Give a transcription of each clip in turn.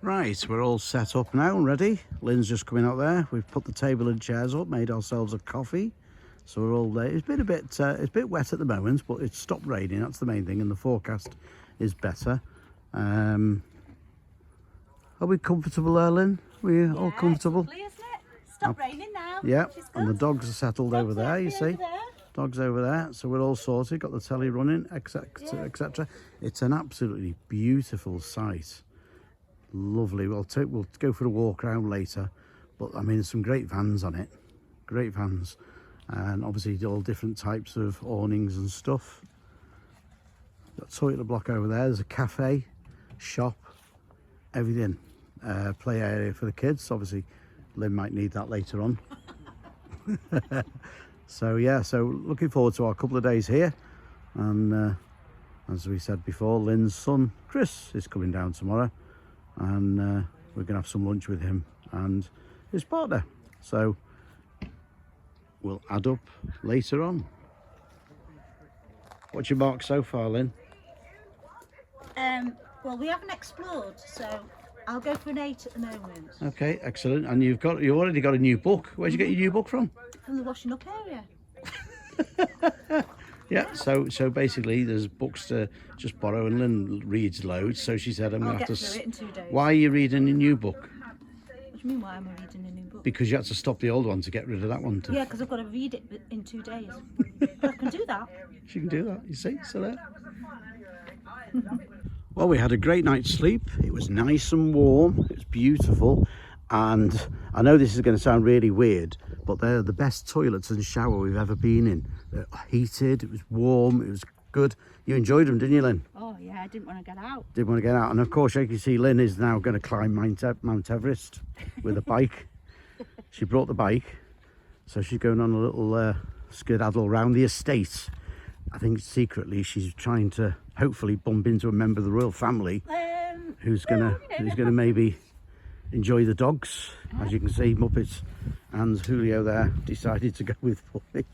Right, we're all set up now and ready. Lynn's just coming out there. We've put the table and chairs up, made ourselves a coffee. So we're all there. It's been it's a bit wet at the moment, but it's stopped raining. That's the main thing, and the forecast is better. Are we comfortable there, Lynn? We're all comfortable? Lovely, isn't it? Stop raining now. Yeah, and the dogs are settled over there, you see. Dogs over there, so we're all sorted, got the telly running, etc, etc. It's an absolutely beautiful sight. Lovely. We'll go for a walk around later, but I mean, there's some great vans on it, great vans, and obviously all different types of awnings and stuff. Got a toilet block over there. There's a cafe, shop, everything. Play area for the kids. Obviously, Lynn might need that later on. So yeah, so looking forward to our couple of days here, and as we said before, Lynn's son Chris is coming down tomorrow, and we're gonna have some lunch with him and his partner, so we'll add up later on. What's your mark so far, Lynn? Well, we haven't explored, so I'll go for an 8 at the moment. Okay, excellent. And you already got a new book. Where'd you get your new book from? From the washing up area. Yeah, so basically there's books to just borrow, and Lynn reads loads, so she said I'm going to have to... I'll get through it in 2 days. Why are you reading a new book? What do you mean, why am I reading a new book? Because you had to stop the old one to get rid of that one. Yeah, because I've got to read it in 2 days. I can do that. She can do that, you see, so there. Well, we had a great night's sleep. It was nice and warm, it was beautiful, and I know this is going to sound really weird, but they're the best toilets and shower we've ever been in. They're heated, it was warm, it was good. You enjoyed them, didn't you, Lynn? Oh yeah, I didn't want to get out. Didn't want to get out, and of course you can see Lynn is now going to climb Mount Everest with a bike. She brought the bike, so she's going on a little skedaddle around the estate. I think secretly she's trying to hopefully bump into a member of the royal family who's gonna maybe enjoy the dogs. As you can see, Muppets and Julio there decided to go with Puppy.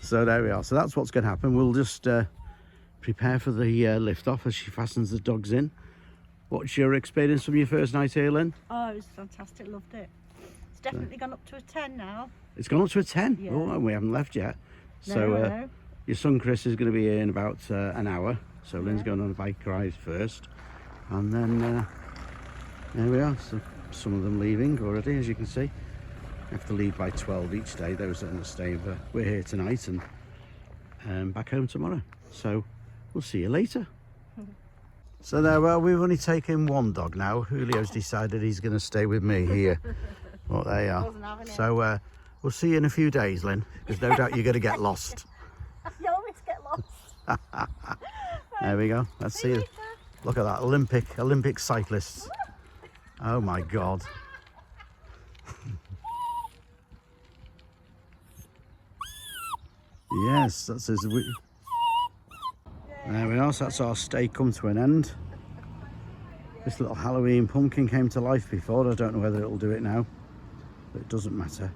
So there we are. So that's what's going to happen. We'll just prepare for the lift off as she fastens the dogs in. What's your experience from your first night here, Lynn? Oh, it was fantastic. Loved it. It's definitely gone up to a 10 now. It's gone up to a 10? Yeah. Oh, and we haven't left yet. So No. your son Chris is going to be here in about an hour. So Lynn's going on a bike ride first. And then there we are. So some of them leaving already, as you can see. Have to leave by 12 each day, those that are staying. But we're here tonight and back home tomorrow. So we'll see you later. So there, well, we've only taken one dog now. Julio's decided he's going to stay with me here. Well, there you are. So we'll see you in a few days, Lynn, because no doubt you're going to get lost. You always get lost. There we go. Let's see. Look at that, Olympic cyclists. Oh my God. Yes, that's as we. There we are. So that's our stay come to an end. This little Halloween pumpkin came to life before. I don't know whether it'll do it now, but it doesn't matter.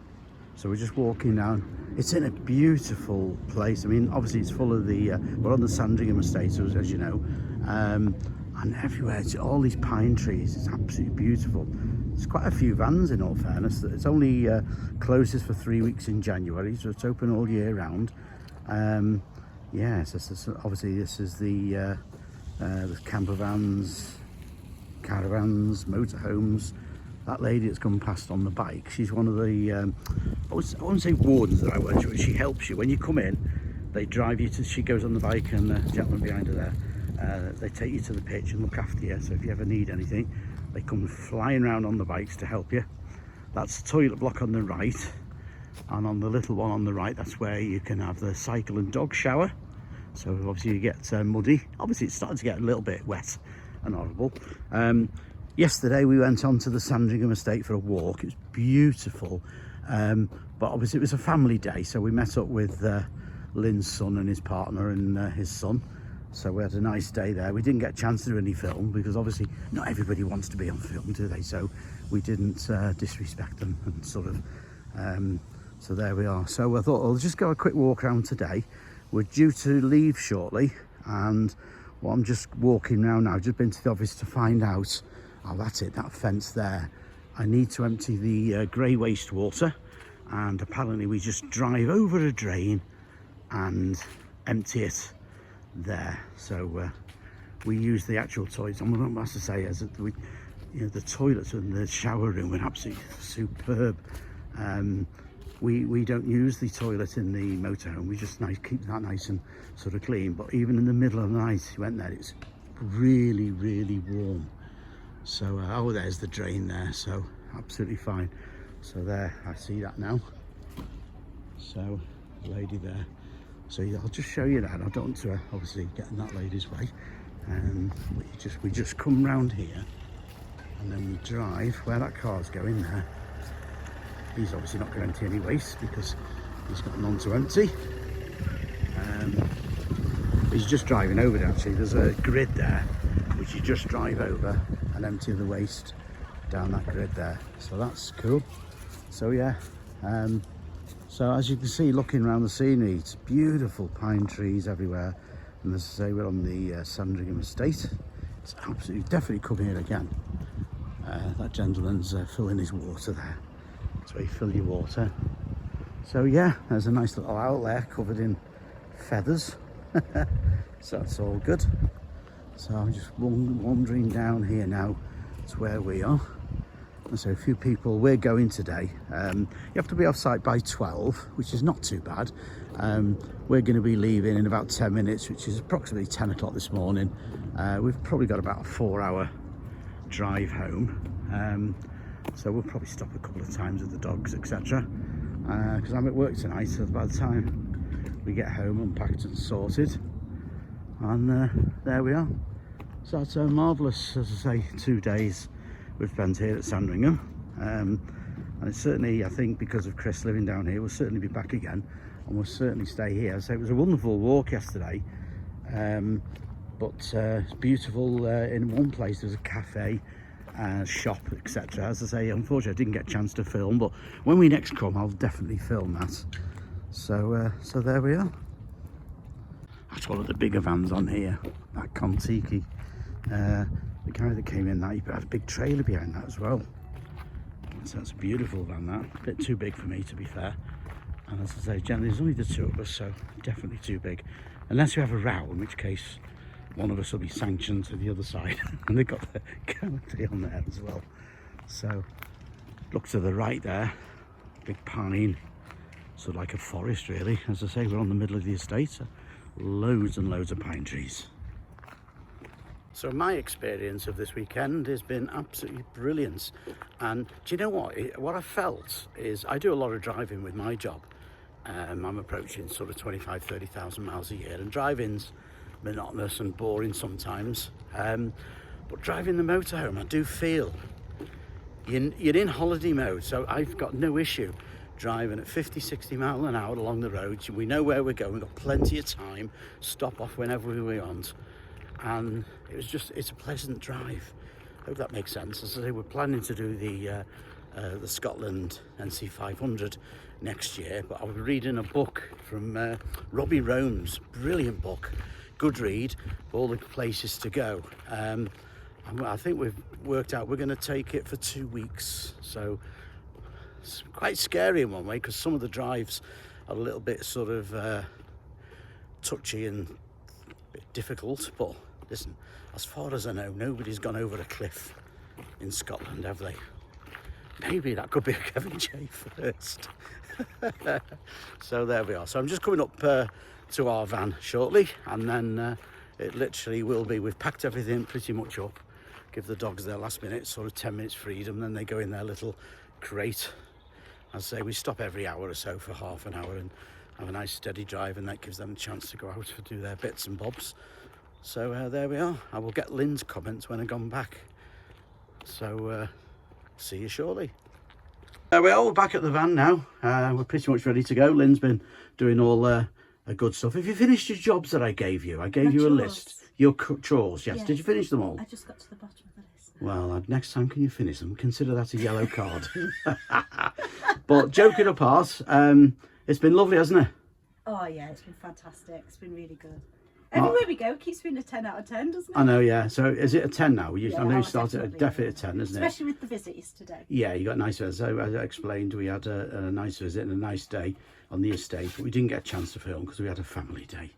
So we're just walking down. It's in a beautiful place. I mean, obviously it's full of the, we're on the Sandringham Estate, as you know, and everywhere, it's all these pine trees. It's absolutely beautiful. There's quite a few vans, in all fairness. It's only closes for 3 weeks in January, so it's open all year round. Yes, obviously this is the camper vans, caravans, motorhomes. That lady that's come past on the bike, she's one of the, I wouldn't say wardens that I work with, she helps you. When you come in, they drive you to, she goes on the bike and the gentleman behind her there, they take you to the pitch and look after you. So if you ever need anything, they come flying around on the bikes to help you. That's the toilet block on the right. And on the little one on the right, that's where you can have the cycle and dog shower. So obviously you get muddy. Obviously it's starting to get a little bit wet and horrible. Yesterday we went on to the Sandringham Estate for a walk. It was beautiful, but obviously it was a family day, so we met up with Lynn's son and his partner and his son. So we had a nice day there. We didn't get a chance to do any film because obviously not everybody wants to be on film, do they? So we didn't disrespect them and sort of, so there we are. So I thought I'll just go a quick walk around today. We're due to leave shortly, and Well, I'm just walking around now. I've just been to the office to find out. Oh, that's it, that fence there. I need to empty the grey wastewater, and apparently we just drive over a drain and empty it there. So we use the actual toilets. I'm going to say, the toilets and the shower room were absolutely superb. We don't use the toilet in the motorhome. We just keep that nice and sort of clean. But even in the middle of the night, you went there, it's really, really warm. So, oh, there's the drain there. So, absolutely fine. So there, I see that now. So, lady there. So I'll just show you that. I don't want to obviously get in that lady's way. We just come round here, and then we drive where that car's going there. He's obviously not going to empty any waste because he's got none to empty. He's just driving over it actually. There's a grid there which you just drive over and empty the waste down that grid there. So that's cool. So yeah, so as you can see, looking around the scenery, it's beautiful pine trees everywhere. And as I say, we're on the Sandringham Estate. It's absolutely, definitely come here again. That gentleman's filling his water there. That's where you fill your water. So yeah, there's a nice little owl there covered in feathers. So that's all good. So I'm just wandering down here now. That's where we are. And so a few people, we're going today. You have to be off site by 12, which is not too bad. We're going to be leaving in about 10 minutes, which is approximately 10 o'clock this morning. We've probably got about a 4-hour drive home. So we'll probably stop a couple of times with the dogs, etc. Because I'm at work tonight, so by the time we get home, unpacked and sorted. And there we are. So it's a marvellous, as I say, 2 days we've spent here at Sandringham. And it's certainly, I think, because of Chris living down here, we'll certainly be back again, and we'll certainly stay here. So it was a wonderful walk yesterday, but it's beautiful. In one place there's a cafe, shop, etc. As I say, unfortunately I didn't get a chance to film, but when we next come I'll definitely film that. So so there we are. That's one of the bigger vans on here, that Contiki. The guy that came in, that he had a big trailer behind that as well. So that's a beautiful van, that. A bit too big for me, to be fair. And as I say, generally there's only the two of us, so definitely too big. Unless you have a row, in which case one of us will be sanctioned to the other side. And they've got the canopy on there as well. So look to the right there, big pine, sort of like a forest really. As I say, we're on the middle of the estate, so loads and loads of pine trees. So my experience of this weekend has been absolutely brilliant. And do you know what? What I felt is, I do a lot of driving with my job. I'm approaching sort of 25, 30,000 miles a year, and driving's monotonous and boring sometimes. But driving the motorhome, I do feel you're in holiday mode. So I've got no issue driving at 50, 60 mile an hour along the roads. We know where we're going, we've got plenty of time, stop off whenever we want. And it's a pleasant drive. I hope that makes sense. As I say, we're planning to do the Scotland NC 500 next year, but I was reading a book from Robbie Rome's brilliant book, good read, all the places to go. I think we've worked out we're going to take it for 2 weeks, so it's quite scary in one way, because some of the drives are a little bit sort of touchy and a bit difficult, but listen, as far as I know, nobody's gone over a cliff in Scotland, have they? Maybe that could be a Kevin J first. So there we are. So I'm just coming up to our van shortly, and then it literally will be, we've packed everything pretty much up, give the dogs their last minute, sort of 10 minutes freedom, then they go in their little crate. As I say, we stop every hour or so for half an hour and have a nice steady drive, and that gives them a chance to go out to do their bits and bobs. So there we are. I will get Lynn's comments when I come back. So see you shortly. There we are, we're back at the van now. We're pretty much ready to go. Lynn's been doing all a good stuff. Have you finished your jobs that I gave you? I gave you a list. Your chores, yes. Did you finish them all? I just got to the bottom of the list. Well, next time can you finish them? Consider that a yellow card. But joking apart, it's been lovely, hasn't it? Oh yeah, it's been fantastic. It's been really good. Everywhere we go, it keeps being a 10 out of 10, doesn't it? I know, yeah. So is it a 10 now? Yeah, I know you oh, started at definitely a 10, isn't it? Especially with the visitors today. Yeah, you got a nice visit. So as I explained, we had a nice visit and a nice day on the estate, but we didn't get a chance to film because we had a family day.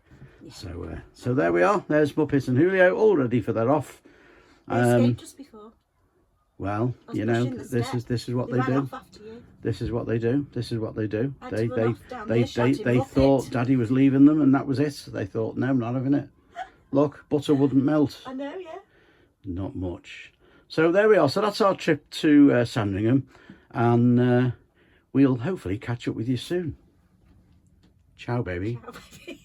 Yeah. So there we are. There's Muppets and Julio all ready for their off. They escaped just before. Well, you know, this is what they do. This is what they do. This is what they do. They thought Daddy was leaving them, and that was it. They thought, no, I'm not having it. Look, butter wouldn't melt. I know, yeah. Not much. So there we are. So that's our trip to Sandringham, and we'll hopefully catch up with you soon. Ciao, baby. Ciao, baby.